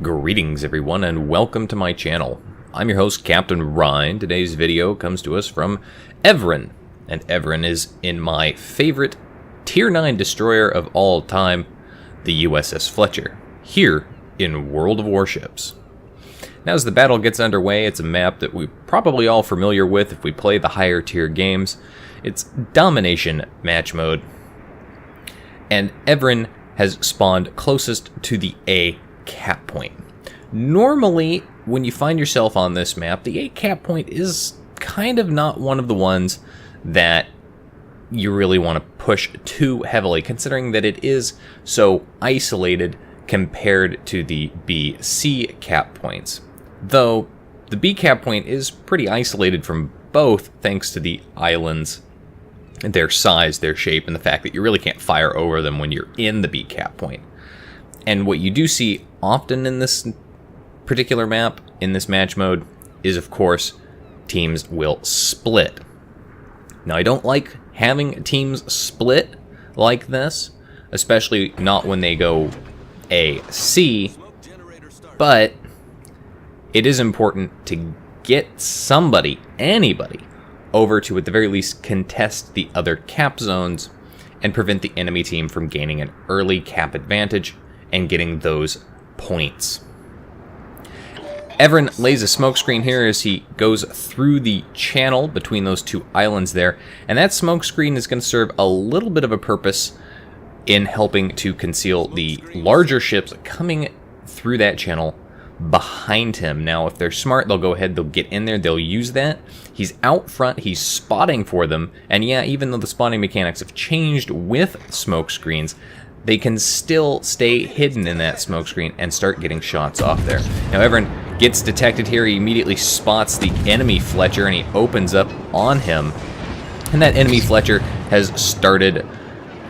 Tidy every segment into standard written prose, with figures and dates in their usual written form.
Greetings everyone and welcome to my channel. I'm your host Captain Ryan. Today's video comes to us from Evren, and Evren is in my favorite Tier 9 destroyer of all time, the USS Fletcher, here in World of Warships. Now as the battle gets underway, it's a map that we're probably all familiar with if we play the higher tier games. It's Domination Match Mode, and Evren has spawned closest to the A cap point. Normally, when you find yourself on this map, the A cap point is kind of not one of the ones that you really want to push too heavily, considering that it is so isolated compared to the B, C cap points. Though, the B cap point is pretty isolated from both thanks to the islands, their size, their shape, and the fact that you really can't fire over them when you're in the B cap point. And what you do see often in this particular map, in this match mode, is of course, teams will split. Now I don't like having teams split like this, especially not when they go A-C, but it is important to get somebody, anybody, over to at the very least contest the other cap zones and prevent the enemy team from gaining an early cap advantage and getting those points. Evren lays a smokescreen here as he goes through the channel between those two islands there, and that smokescreen is going to serve a little bit of a purpose in helping to conceal the larger ships coming through that channel behind him. Now, if they're smart, they'll go ahead, they'll get in there, they'll use that. He's out front, he's spotting for them, and yeah, even though the spotting mechanics have changed with smokescreens, they can still stay hidden in that smokescreen and start getting shots off there. Now, Evren gets detected here. He immediately spots the enemy Fletcher, and he opens up on him. And that enemy Fletcher has started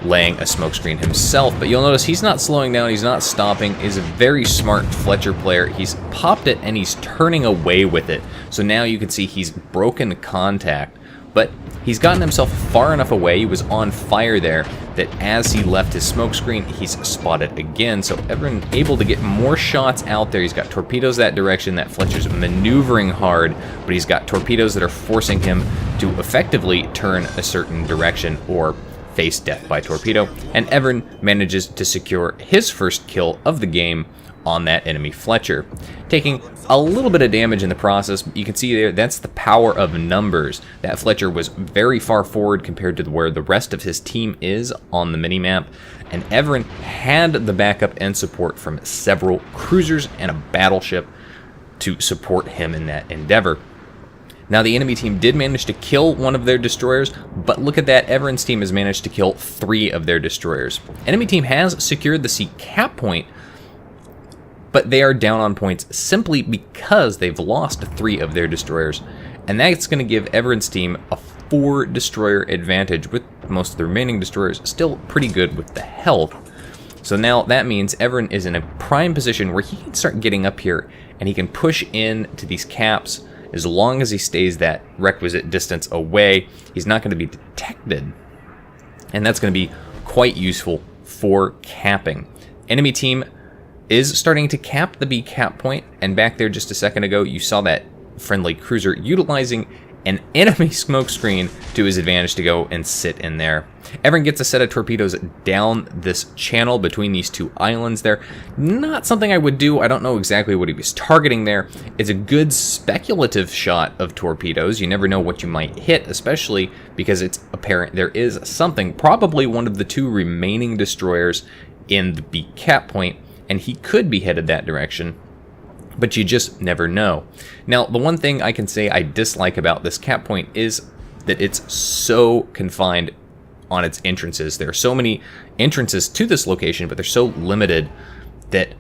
laying a smokescreen himself. But you'll notice he's not slowing down, he's not stopping. He's a very smart Fletcher player. He's popped it, and he's turning away with it. So now you can see he's broken contact. But he's gotten himself far enough away, he was on fire there, that as he left his smokescreen, he's spotted again. So Evren able to get more shots out there. He's got torpedoes that direction, that Fletcher's maneuvering hard, but he's got torpedoes that are forcing him to effectively turn a certain direction or face death by torpedo. And Evren manages to secure his first kill of the game on that enemy Fletcher, taking a little bit of damage in the process. You can see there, that's the power of numbers. That Fletcher was very far forward compared to where the rest of his team is on the minimap, and Evren had the backup and support from several cruisers and a battleship to support him in that endeavor. Now, the enemy team did manage to kill one of their destroyers, but look at that, Evren's team has managed to kill 3 of their destroyers. Enemy team has secured the C cap point, but they are down on points simply because they've lost 3 of their destroyers, and that's going to give Evren's team a 4 destroyer advantage, with most of the remaining destroyers still pretty good with the health. So now that means Evren is in a prime position where he can start getting up here, and he can push in to these caps. As long as he stays that requisite distance away, he's not going to be detected, and that's going to be quite useful for capping. Enemy team is starting to cap the B cap point, and back there just a second ago you saw that friendly cruiser utilizing an enemy smokescreen to his advantage to go and sit in there. Evren gets a set of torpedoes down this channel between these two islands there. Not something I would do. I don't know exactly what he was targeting there. It's a good speculative shot of torpedoes. You never know what you might hit, especially because it's apparent there is something, probably one of the 2 remaining destroyers in the B cap point, and he could be headed that direction, but you just never know. Now, the one thing I can say I dislike about this cap point is that it's so confined on its entrances. There are so many entrances to this location, but they're so limited that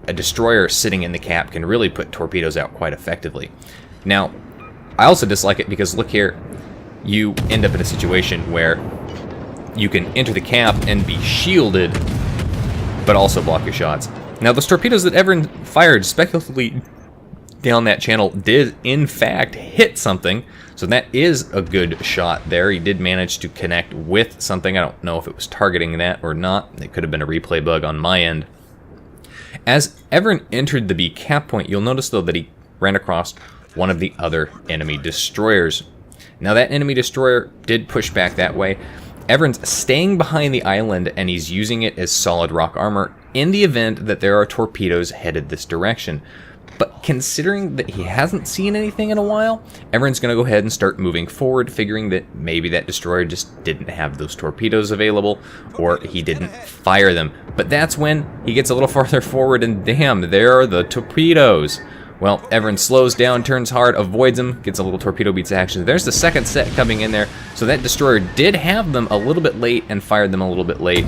a destroyer sitting in the cap can really put torpedoes out quite effectively. Now, I also dislike it because, look here, you end up in a situation where you can enter the cap and be shielded, but also block your shots. Now, those torpedoes that Evren fired speculatively down that channel did, in fact, hit something, so that is a good shot there. He did manage to connect with something. I don't know if it was targeting that or not. It could have been a replay bug on my end. As Everin entered the B cap point, you'll notice though that he ran across one of the other enemy destroyers. Now that enemy destroyer did push back that way. Everin's staying behind the island and he's using it as solid rock armor in the event that there are torpedoes headed this direction. But considering that he hasn't seen anything in a while, Everin's going to go ahead and start moving forward, figuring that maybe that destroyer just didn't have those torpedoes available, or he didn't fire them. But that's when he gets a little farther forward, and damn, there are the torpedoes. Well, Everin slows down, turns hard, avoids them, gets a little torpedo beats action. There's the second set coming in there, so that destroyer did have them a little bit late and fired them a little bit late.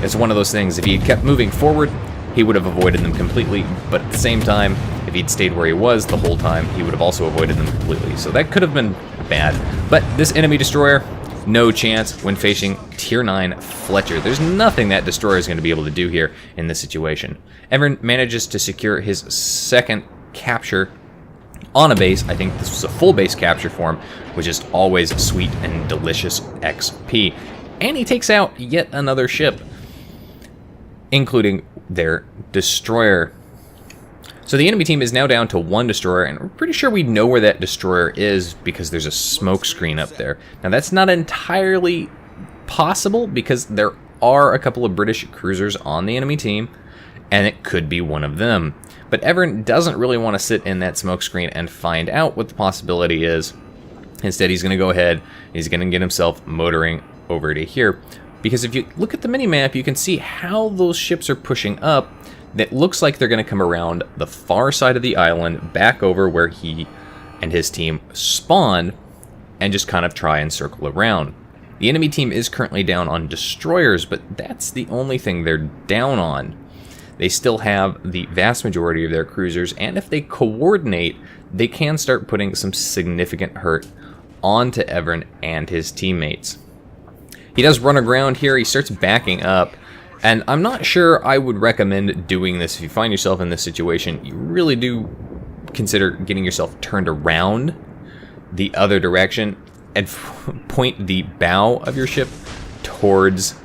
It's one of those things, if he had kept moving forward, he would have avoided them completely, but at the same time, if he'd stayed where he was the whole time, he would have also avoided them completely. So that could have been bad. But this enemy destroyer, no chance when facing Tier 9 Fletcher. There's nothing that destroyer is going to be able to do here in this situation. Everin manages to secure his second capture on a base. I think this was a full base capture for him, which is always sweet and delicious XP. And he takes out yet another ship, including their destroyer. So the enemy team is now down to one destroyer, and we're pretty sure we know where that destroyer is because there's a smoke screen up there. Now that's not entirely possible because there are a couple of British cruisers on the enemy team, and it could be one of them. But Everin doesn't really want to sit in that smoke screen and find out what the possibility is. Instead, he's going to go ahead, he's going to get himself motoring over to here. Because if you look at the minimap, you can see how those ships are pushing up. That looks like they're going to come around the far side of the island, back over where he and his team spawn, and just kind of try and circle around. The enemy team is currently down on destroyers, but that's the only thing they're down on. They still have the vast majority of their cruisers, and if they coordinate, they can start putting some significant hurt onto Everin and his teammates. He does run aground here, he starts backing up, and I'm not sure I would recommend doing this if you find yourself in this situation. You really do consider getting yourself turned around the other direction and point the bow of your ship towards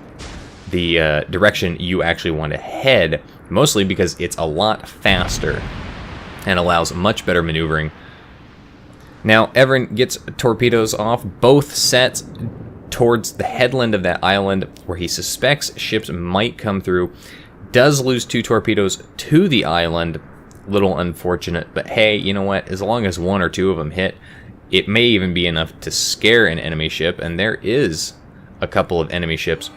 the direction you actually want to head, mostly because it's a lot faster and allows much better maneuvering. Now, Everin gets torpedoes off both sets towards the headland of that island where he suspects ships might come through. Does lose 2 torpedoes to the island. Little unfortunate, but hey, you know what? As long as 1 or 2 of them hit, it may even be enough to scare an enemy ship, and there is a couple of enemy ships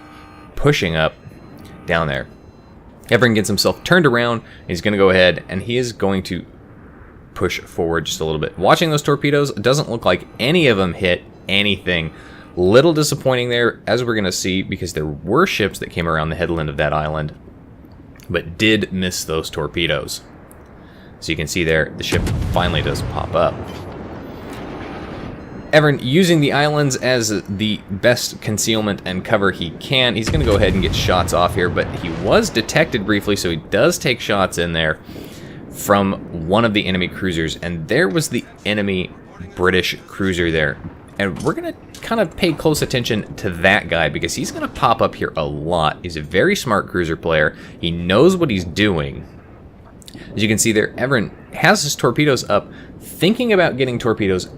pushing up down there. Everin gets himself turned around. He's going to go ahead, and he is going to push forward just a little bit. Watching those torpedoes, it doesn't look like any of them hit anything. Little disappointing there, as we're going to see, because there were ships that came around the headland of that island, but did miss those torpedoes. So you can see there, the ship finally does pop up. Everin using the islands as the best concealment and cover he can. He's going to go ahead and get shots off here, but he was detected briefly, so he does take shots in there from one of the enemy cruisers, and there was the enemy British cruiser there. And we're going to kind of pay close attention to that guy because he's going to pop up here a lot. He's a very smart cruiser player. He knows what he's doing. As you can see there, Everin has his torpedoes up, thinking about getting torpedoes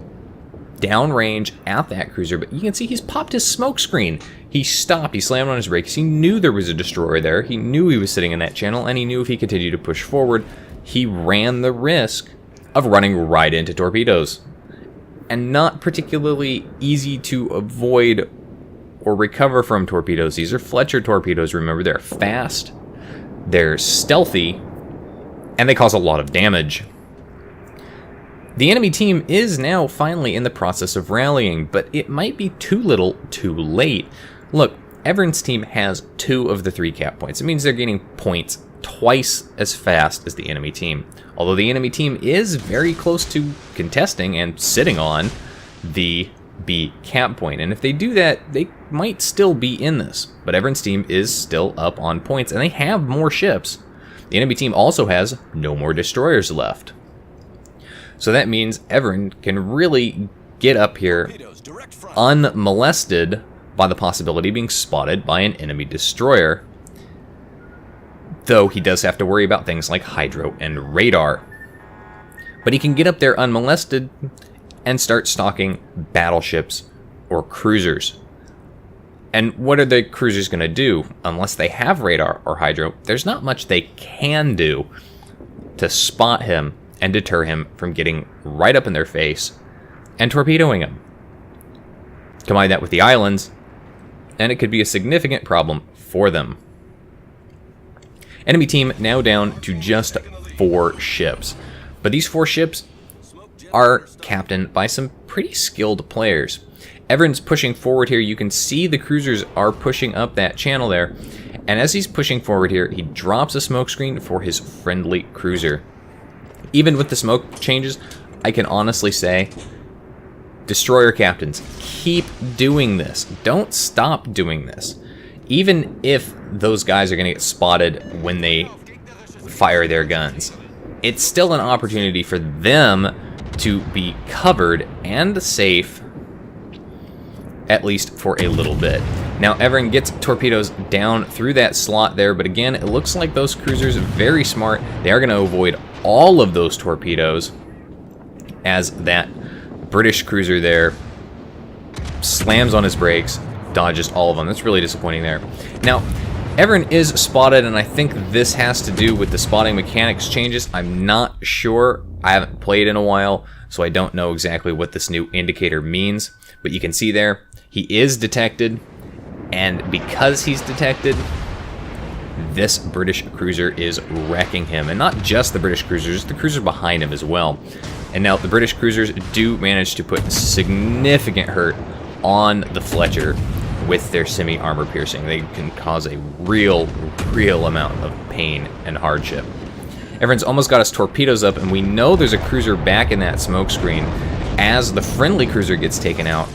downrange at that cruiser, but you can see he's popped his smoke screen. He stopped, he slammed on his brakes, he knew there was a destroyer there, he knew he was sitting in that channel, and he knew if he continued to push forward, he ran the risk of running right into torpedoes. And not particularly easy to avoid or recover from torpedoes. These are Fletcher torpedoes, remember, they're fast, they're stealthy, and they cause a lot of damage. The enemy team is now finally in the process of rallying, but it might be too little too late. Look, Everin's team has 2 of the 3 cap points. It means they're gaining points twice as fast as the enemy team. Although the enemy team is very close to contesting and sitting on the B cap point. And if they do that, they might still be in this. But Everin's team is still up on points, and they have more ships. The enemy team also has no more destroyers left. So that means Everin can really get up here unmolested by the possibility of being spotted by an enemy destroyer. though he does have to worry about things like hydro and radar. But he can get up there unmolested and start stalking battleships or cruisers. And what are the cruisers going to do? Unless they have radar or hydro, there's not much they can do to spot him and deter him from getting right up in their face and torpedoing him. Combine that with the islands, and it could be a significant problem for them. Enemy team now down to just 4 ships. But these 4 ships are captained by some pretty skilled players. Everyone's pushing forward here. You can see the cruisers are pushing up that channel there. And as he's pushing forward here, he drops a smoke screen for his friendly cruiser. Even with the smoke changes, I can honestly say, destroyer captains, keep doing this. Don't stop doing this. Even if those guys are going to get spotted when they fire their guns, it's still an opportunity for them to be covered and safe, at least for a little bit. Now, Everin gets torpedoes down through that slot there, but again, it looks like those cruisers are very smart. They are going to avoid all of those torpedoes as that British cruiser there slams on his brakes, dodges all of them. That's really disappointing there. Now, Everin is spotted, and I think this has to do with the spotting mechanics changes. I'm not sure. I haven't played in a while, so I don't know exactly what this new indicator means. But you can see there, he is detected, and because he's detected, this British cruiser is wrecking him. And not just the British cruisers, the cruiser behind him as well. And now the British cruisers do manage to put significant hurt on the Fletcher with their semi-armor piercing. They can cause a real amount of pain and hardship. Everyone's almost got his torpedoes up, and we know there's a cruiser back in that smoke screen. As the friendly cruiser gets taken out,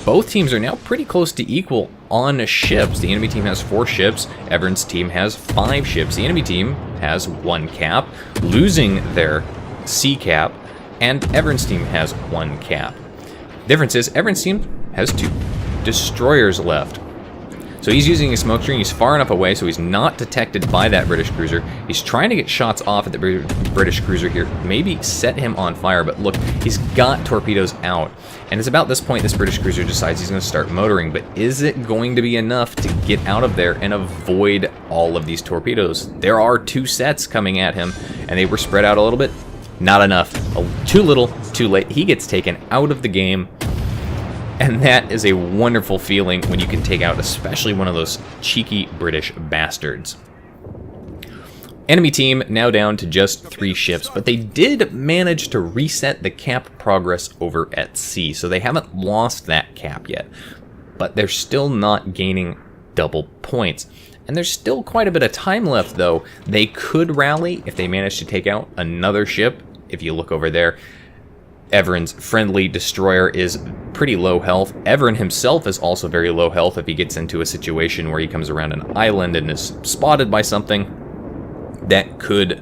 both teams are now pretty close to equal on ships. The enemy team has 4 ships, Everton's team has 5 ships. The enemy team has 1 cap, losing their C cap, and Everton's team has 1 cap. The difference is Everton's team has 2 destroyers left. So he's using a smoke screen. He's far enough away so he's not detected by that British cruiser. He's trying to get shots off at the British cruiser here, maybe set him on fire, but look, he's got torpedoes out. And it's about this point this British cruiser decides he's going to start motoring, but is it going to be enough to get out of there and avoid all of these torpedoes? There are 2 sets coming at him, and they were spread out a little bit. Not enough. Too little, too late. He gets taken out of the game. And that is a wonderful feeling when you can take out especially one of those cheeky British bastards. Enemy team now down to just 3 ships, but they did manage to reset the cap progress over at sea, so they haven't lost that cap yet. But they're still not gaining double points. And there's still quite a bit of time left, though. They could rally if they manage to take out another ship. If you look over there, Everton's friendly destroyer is pretty low health. Everton himself is also very low health if he gets into a situation where he comes around an island and is spotted by something that could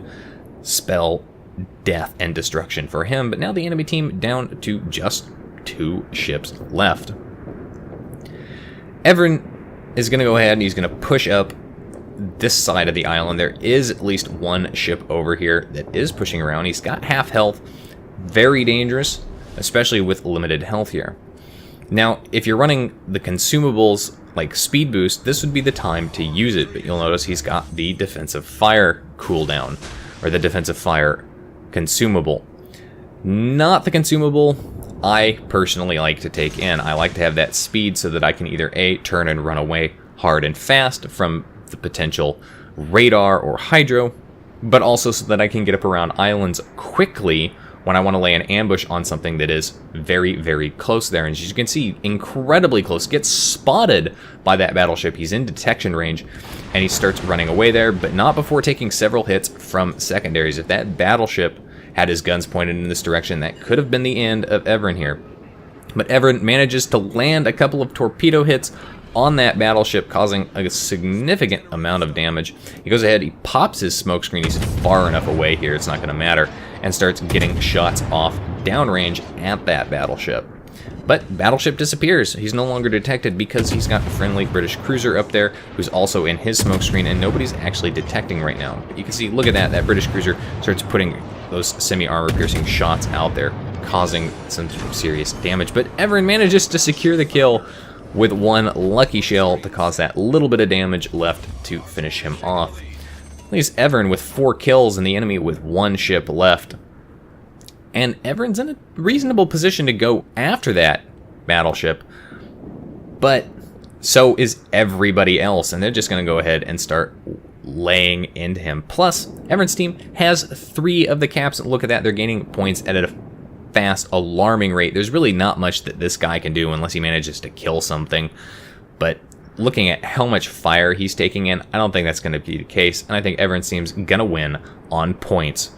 spell death and destruction for him. But now the enemy team down to just 2 ships left. Everton is going to go ahead and he's going to push up this side of the island. There is at least 1 ship over here that is pushing around. He's got half health. Very dangerous, especially with limited health here. Now, if you're running the consumables like speed boost, this would be the time to use it, but you'll notice he's got the defensive fire cooldown, or the defensive fire consumable. Not the consumable I personally like to take in. I like to have that speed so that I can either A, turn and run away hard and fast from the potential radar or hydro, but also so that I can get up around islands quickly when I want to lay an ambush on something that is very, very close there. And as you can see, incredibly close. Gets spotted by that battleship. He's in detection range, and he starts running away there, but not before taking several hits from secondaries. If that battleship had his guns pointed in this direction, that could have been the end of Everin here. But Everin manages to land a couple of torpedo hits on that battleship, causing a significant amount of damage. He goes ahead, he pops his smoke screen. He's far enough away here, it's not going to matter, and starts getting shots off downrange at that battleship. But Battleship disappears. He's no longer detected because he's got a friendly British cruiser up there who's also in his smoke screen, and nobody's actually detecting right now. But you can see, look at that British cruiser starts putting those semi-armor piercing shots out there, causing some serious damage. But Everin manages to secure the kill with one lucky shell to cause that little bit of damage left to finish him off. Leaves Everin with 4 kills and the enemy with 1 ship left. And Everin's in a reasonable position to go after that battleship, but so is everybody else, and they're just going to go ahead and start laying into him. Plus, Everin's team has 3 of the caps. Look at that, they're gaining points at a fast, alarming rate. There's really not much that this guy can do unless he manages to kill something, but looking at how much fire he's taking in, I don't think that's going to be the case, and I think Everin's team's going to win on points.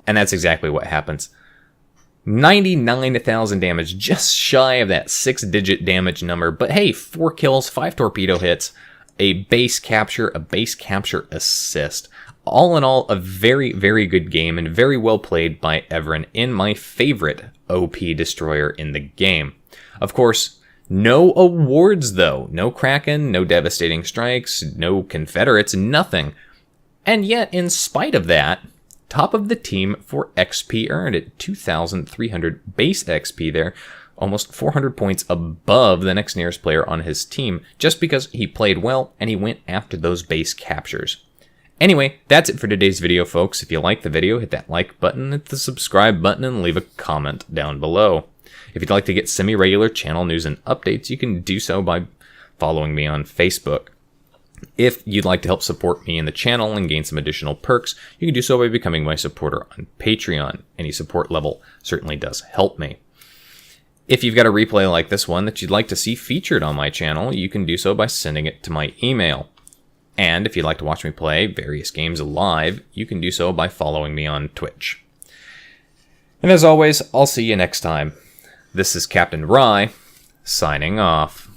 And that's exactly what happens. 99,000 damage, just shy of that 6-digit damage number, but hey, 4 kills, 5 torpedo hits, a base capture assist. All in all, a very, very good game and very well played by Everin in my favorite OP destroyer in the game. Of course, no awards though. No Kraken, no devastating strikes, no Confederates, nothing. And yet, in spite of that, top of the team for XP earned at 2,300 base XP there, almost 400 points above the next nearest player on his team, just because he played well and he went after those base captures. Anyway, that's it for today's video, folks. If you liked the video, hit that like button, hit the subscribe button, and leave a comment down below. If you'd like to get semi-regular channel news and updates, you can do so by following me on Facebook. If you'd like to help support me in the channel and gain some additional perks, you can do so by becoming my supporter on Patreon. Any support level certainly does help me. If you've got a replay like this one that you'd like to see featured on my channel, you can do so by sending it to my email. And if you'd like to watch me play various games live, you can do so by following me on Twitch. And as always, I'll see you next time. This is Captain Rye, signing off.